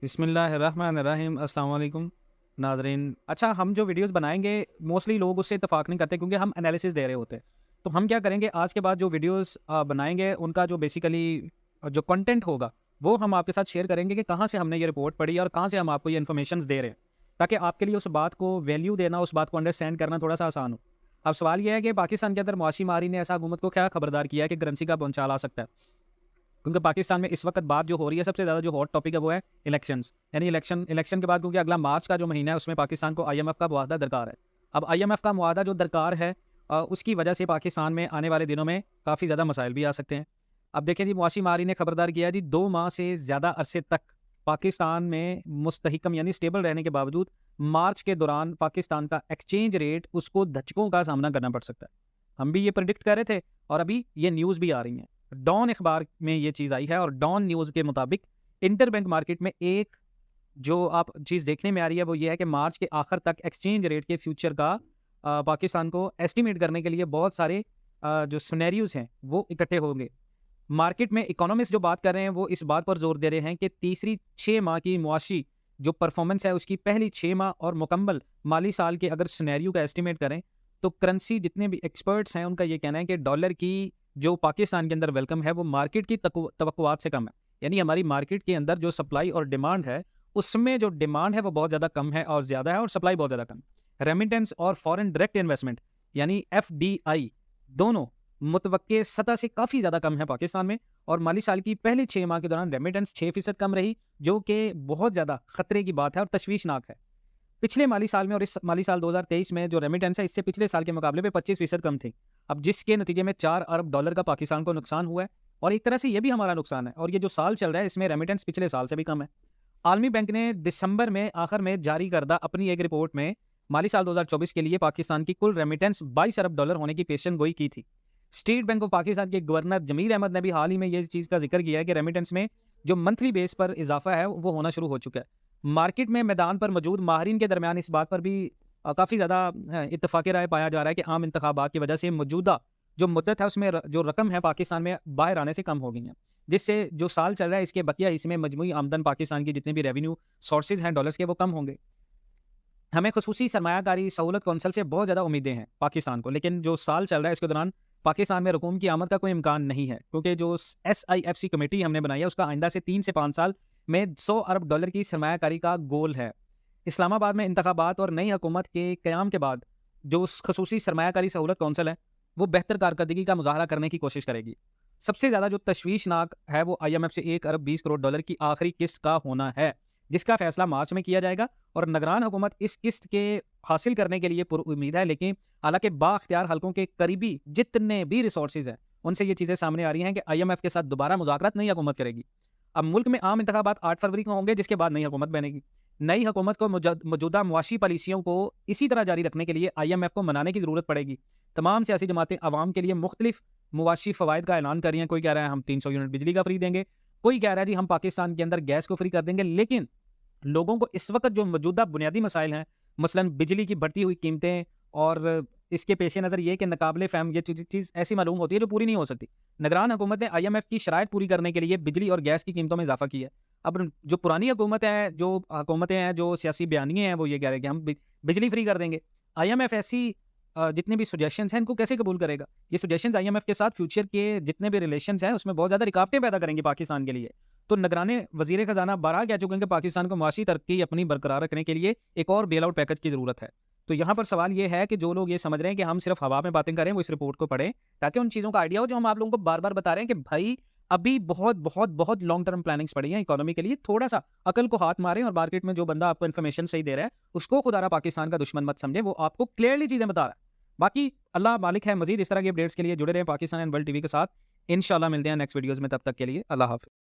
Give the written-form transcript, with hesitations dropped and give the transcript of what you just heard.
बिस्मिल्लाहिर्रहमानिर्रहीम। अस्सलाम वालेकुम नाज़रीन। अच्छा, हम जो वीडियोस बनाएंगे मोस्टली लोग उससे इत्तेफाक नहीं करते क्योंकि हम एनालिसिस दे रहे होते हैं। तो हम क्या करेंगे, आज के बाद जो वीडियोस बनाएंगे उनका जो बेसिकली जो कंटेंट होगा वो हम आपके साथ शेयर करेंगे कि कहाँ से हमने ये रिपोर्ट पढ़ी और कहाँ से हम आपको ये इन्फॉर्मेशन दे रहे हैं, ताकि आपके लिए उस बात को वैल्यू देना, उस बात को अंडरस्टैंड करना थोड़ा सा आसान हो। अब सवाल यह है कि पाकिस्तान के अंदर मुआशी मारी ने ऐसा हुकूमत को क्या खबरदार किया है कि करेंसी का भूचाल आ सकता है। क्योंकि पाकिस्तान में इस वक्त बात जो हो रही है, सबसे ज़्यादा जो हॉट टॉपिक है वो है इलेक्शंस। यानी इलेक्शन के बाद, क्योंकि अगला मार्च का जो महीना है उसमें पाकिस्तान को IMF का मुआहदा दरकार है। अब IMF का मुआहदा जो दरकार है, उसकी वजह से पाकिस्तान में आने वाले दिनों में काफ़ी ज़्यादा मसाइल भी आ सकते हैं। अब देखें जी, मुआशी मारी ने खबरदार किया जी, 2 माह से ज़्यादा अरसे तक पाकिस्तान में मुस्तहिकम यानी स्टेबल रहने के बावजूद मार्च के दौरान पाकिस्तान का एक्सचेंज रेट उसको धचकों का सामना करना पड़ सकता है। हम भी ये प्रिडिक्ट कर रहे थे और अभी ये न्यूज़ भी आ रही हैं। डॉन अखबार में ये चीज़ आई है और डॉन न्यूज़ के मुताबिक इंटरबैंक मार्केट में एक जो आप चीज़ देखने में आ रही है वो ये है कि मार्च के आखिर तक एक्सचेंज रेट के फ्यूचर का पाकिस्तान को एस्टिमेट करने के लिए बहुत सारे जो सिनेरियोज हैं वो इकट्ठे होंगे। मार्केट में इकोनॉमिस्ट जो बात कर रहे हैं वो इस बात पर जोर दे रहे हैं कि तीसरी 6 माह की मुआशी जो परफॉर्मेंस है उसकी पहली 6 माह और मुकम्मल माली साल के अगर सिनेरियो का एस्टिमेट करें तो करेंसी, जितने भी एक्सपर्ट्स हैं उनका ये कहना है कि डॉलर की जो पाकिस्तान के अंदर वेलकम है वो मार्केट की तवक्कुआत से कम है। यानी हमारी मार्केट के अंदर जो सप्लाई और डिमांड है उसमें जो डिमांड है वो बहुत ज़्यादा कम है और ज़्यादा है, और सप्लाई बहुत ज़्यादा कम। रेमिटेंस और फॉरेन डायरेक्ट इन्वेस्टमेंट यानी FDI दोनों मुतवक्के सतह से काफ़ी ज़्यादा कम है पाकिस्तान में। और माली साल की पहले 6 माह के दौरान रेमिटेंस 6% कम रही, जो कि बहुत ज़्यादा खतरे की बात है और तशवीशनाक है। पिछले माली साल में और इस माली साल 2023 में जो रेमिटेंस है इससे पिछले साल के मुकाबले में 25% कम थी। अब जिसके नतीजे में $4 अरब का पाकिस्तान को नुकसान हुआ है, और एक तरह से ये भी हमारा नुकसान है। और ये जो साल चल रहा है इसमें रेमिटेंस पिछले साल से भी कम है। आलमी बैंक ने दिसंबर में आखिर में जारी करदा अपनी एक रिपोर्ट में माली साल 2024 के लिए पाकिस्तान की कुल रेमिटेंस $22 अरब होने की पेशन गोई की थी। स्टेट बैंक ऑफ पाकिस्तान के गवर्नर जमीर अहमद ने भी हाल ही में ये चीज़ का जिक्र किया है कि रेमिटेंस में जो मंथली बेस पर इजाफा है वो होना शुरू हो चुका है। मार्केट में मैदान पर मौजूद माहरीन के दरमियान इस बात पर भी काफ़ी ज़्यादा इत्तफाक राय पाया जा रहा है कि आम इंतखाबात की वजह से मौजूदा जो मुद्दत है उसमें जो रकम है पाकिस्तान में बाहर आने से कम हो गई है, जिससे जो साल चल रहा है इसके बकिया हिस्से में मजमूई आमदन पाकिस्तान की जितने भी रेवेन्यू सोर्सेज हैं डॉलर्स के वो कम होंगे। हमें खसूसी सरमायाकारी सहूलत कौंसल से बहुत ज़्यादा उम्मीदें हैं पाकिस्तान को, लेकिन जो साल चल रहा है इसके दौरान पाकिस्तान में रकूम की आमद का कोई इम्कान नहीं है, क्योंकि जो SIFC कमेटी हमने बनाई है उसका आइंदा से 3 से 5 साल में $100 अरब की सरमायाकारी का गोल है। इस्लामाबाद में इंतखाबात और नई हुकूमत के क़याम के बाद जो खसूसी सरमायाकारी सहूलत कौंसल है वो बेहतर कारकर्दगी का मुजाहरा करने की कोशिश करेगी। सबसे ज़्यादा जो तशवीशनाक है वो IMF से $1 अरब 20 करोड़ की आखिरी किस्त का होना है, जिसका फैसला मार्च में किया जाएगा। और निगरान हुकूमत इस किस्त के हासिल करने के लिए पुरुम्मीद है, लेकिन हालांकि बाख्तियार हलकों के करीबी जितने भी रिसोर्सेज हैं उनसे ये चीज़ें सामने आ रही हैं कि IMF के साथ दोबारा मुज़ाकरात नई हुकूमत करेगी। अब मुल्क में आम इंतखाबात 8 फरवरी को होंगे, जिसके बाद नई हुकूमत बनेगी। नई हुकूमत को मौजूदा मुआशी पॉलिसियों को इसी तरह जारी रखने के लिए IMF को मनाने की ज़रूरत पड़ेगी। तमाम सियासी जमातें आवाम के लिए मुख्तलिफ मुआशी फ़वाइद का ऐलान कर रही हैं। कोई कह रहा है हम 300 यूनिट बिजली का फ्री देंगे, कोई कह रहा है जी हम पाकिस्तान के अंदर गैस को फ्री कर देंगे। लेकिन लोगों को इस वक्त जो मौजूदा बुनियादी मसाइल हैं, मसलन बिजली की बढ़ती हुई कीमतें, और इसके पेश नज़र ये कि नाकाबिले फ़हम ये चीज़ ऐसी मालूम होती है जो पूरी नहीं हो सकती। निगरान हुकूमत ने IMF की शराइत पूरी करने के लिए बिजली और गैस की कीमतों में इजाफा किया है। अब जो पुरानी हुकूमतें हैं, जो सियासी बयानिए हैं, वो ये कह रहे हैं कि हम बिजली फ्री कर देंगे। IMF ऐसी जितने भी सजेशंस हैं इनको कैसे कबूल करेगा? ये सजेशंस IMF के साथ फ्यूचर के जितने भी रिलेशंस हैं उसमें बहुत ज़्यादा रुकावटें पैदा करेंगे पाकिस्तान के लिए। तो निगराने वज़ीर ख़ज़ाना बारहा कह चुके हैं कि पाकिस्तान को मुआशी तरक्की अपनी बरकरार रखने के लिए एक और बेल आउट पैकेज की ज़रूरत है। तो यहाँ पर सवाल ये है कि जो लोग ये समझ रहे हैं कि हम सिर्फ हवा में बातें करें, वो इस रिपोर्ट को पढ़ें, ताकि उन चीज़ों का आइडिया हो जो हम आप लोगों को बार बार बता रहे हैं कि भाई अभी बहुत बहुत बहुत लॉन्ग टर्म प्लानिंग्स पड़ी हैं इकोनॉमी के लिए। थोड़ा सा अकल को हाथ मारें और मार्केट में जो बंदा आपको इन्फॉर्मेशन सही दे रहा है उसको खुदारा पाकिस्तान का दुश्मन मत समझें, वो आपको क्लियरली चीज़ें बता रहा है। बाकी अल्लाह मालिक है। मजीद इस तरह की अपडेट्स के लिए जुड़े रहें पाकिस्तान एंड वर्ल्ड TV के साथ। इंशाल्लाह मिलते हैं नेक्स्ट वीडियोज़ में, तब तक के लिए अल्लाह हाफ़िज़।